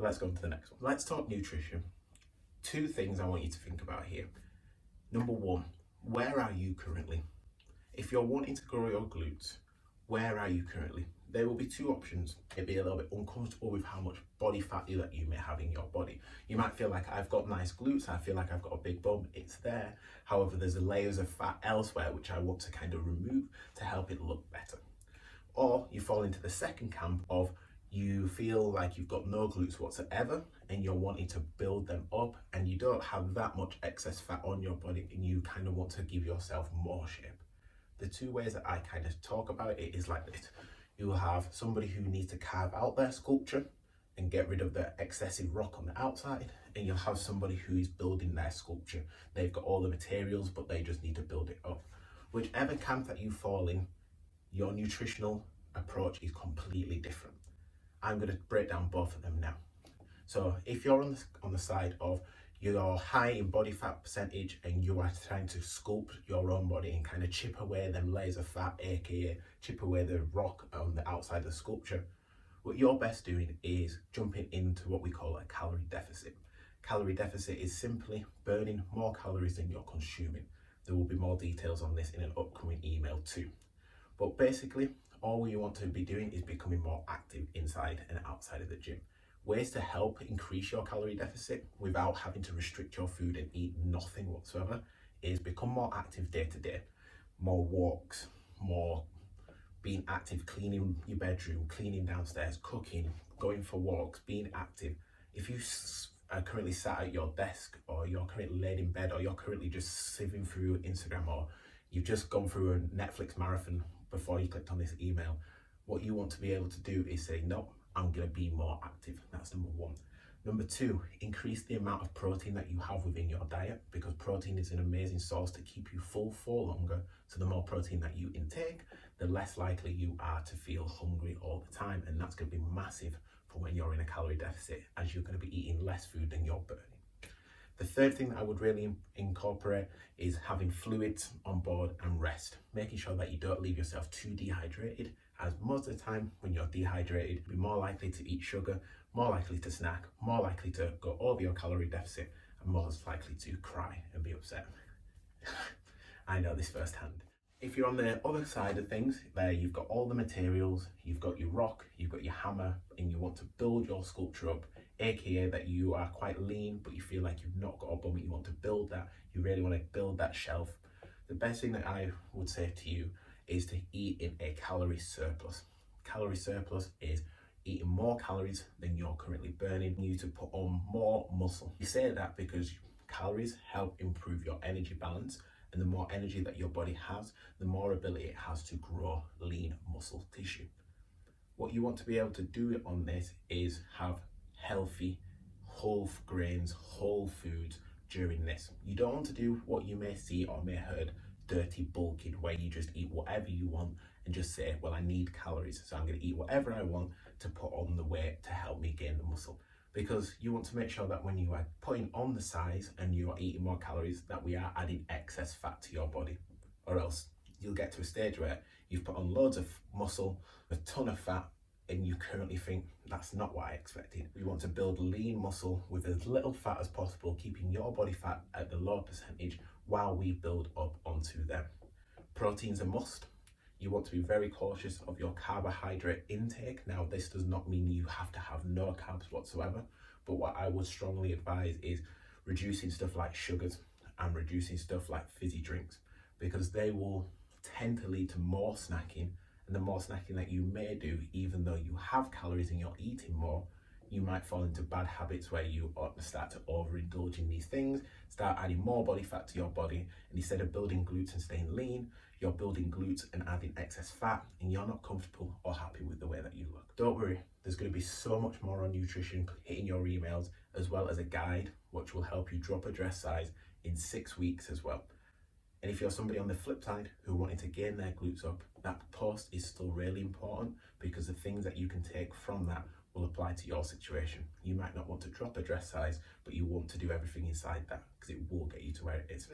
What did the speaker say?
let's go on to the next one. Let's talk nutrition. Two things I want you to think about here. Number one, where are you currently? If you're wanting to grow your glutes, where are you currently? There will be two options. It'd be a little bit uncomfortable with how much body fat that you may have in your body. You might feel like I've got nice glutes, I feel like I've got a big bum, it's there. However, there's layers of fat elsewhere which I want to kind of remove to help it look better. Or you fall into the second camp of you feel like you've got no glutes whatsoever and you're wanting to build them up and you don't have that much excess fat on your body and you kind of want to give yourself more shape. The two ways that I kind of talk about it is like this. You'll have somebody who needs to carve out their sculpture and get rid of the excessive rock on the outside, and you'll have somebody who is building their sculpture. They've got all the materials, but they just need to build it up. Whichever camp that you fall in, your nutritional approach is completely different. I'm going to break down both of them now. So if you're on the side of you're high in body fat percentage and you are trying to sculpt your own body and kind of chip away them layers of fat, aka chip away the rock on the outside of the sculpture, what you're best doing is jumping into what we call a calorie deficit. Calorie deficit is simply burning more calories than you're consuming. There will be more details on this in an upcoming email too. But basically, all you want to be doing is becoming more active inside and outside of the gym. Ways to help increase your calorie deficit without having to restrict your food and eat nothing whatsoever is become more active day to day. More walks, more being active, cleaning your bedroom, cleaning downstairs, cooking, going for walks, being active. If you are currently sat at your desk or you're currently laid in bed or you're currently just sieving through Instagram or you've just gone through a Netflix marathon before you clicked on this email, what you want to be able to do is say, no, I'm going to be more active. That's number one. Number two, increase the amount of protein that you have within your diet, because protein is an amazing source to keep you full for longer. So the more protein that you intake, the less likely you are to feel hungry all the time. And that's going to be massive for when you're in a calorie deficit, as you're going to be eating less food than you're burning. The third thing that I would really incorporate is having fluids on board and rest, making sure that you don't leave yourself too dehydrated, as most of the time when you're dehydrated, you're more likely to eat sugar, more likely to snack, more likely to go over your calorie deficit, and most likely to cry and be upset. I know this firsthand. If you're on the other side of things, there you've got all the materials, you've got your rock, you've got your hammer, and you want to build your sculpture up, aka that you are quite lean, but you feel like you've not got a bum, you want to build that, you really want to build that shelf. The best thing that I would say to you is to eat in a calorie surplus. Calorie surplus is eating more calories than you're currently burning, you to put on more muscle. You say that because calories help improve your energy balance, and the more energy that your body has, the more ability it has to grow lean muscle tissue. What you want to be able to do on this is have healthy, whole grains, whole foods during this. You don't want to do what you may see or may heard, dirty bulking, where you just eat whatever you want and just say, well, I need calories, so I'm going to eat whatever I want to put on the weight to help me gain the muscle. Because you want to make sure that when you are putting on the size and you are eating more calories, that we are adding excess fat to your body, or else you'll get to a stage where you've put on loads of muscle, a ton of fat, and you currently think that's not what I expected. We want to build lean muscle with as little fat as possible, keeping your body fat at the low percentage while we build up onto them. Protein's a must. You want to be very cautious of your carbohydrate intake. Now, this does not mean you have to have no carbs whatsoever, but what I would strongly advise is reducing stuff like sugars and reducing stuff like fizzy drinks, because they will tend to lead to more snacking, and the more snacking that you may do, even though you have calories and you're eating more, you might fall into bad habits where you start to overindulge in these things, start adding more body fat to your body, and instead of building glutes and staying lean, you're building glutes and adding excess fat, and you're not comfortable or happy with the way that you look. Don't worry, there's going to be so much more on nutrition hitting your emails, as well as a guide which will help you drop a dress size in 6 weeks as well. And if you're somebody on the flip side who wanting to gain their glutes up, that post is still really important, because the things that you can take from that will apply to your situation. You might not want to drop a dress size, but you want to do everything inside that, because it will get you to where it is.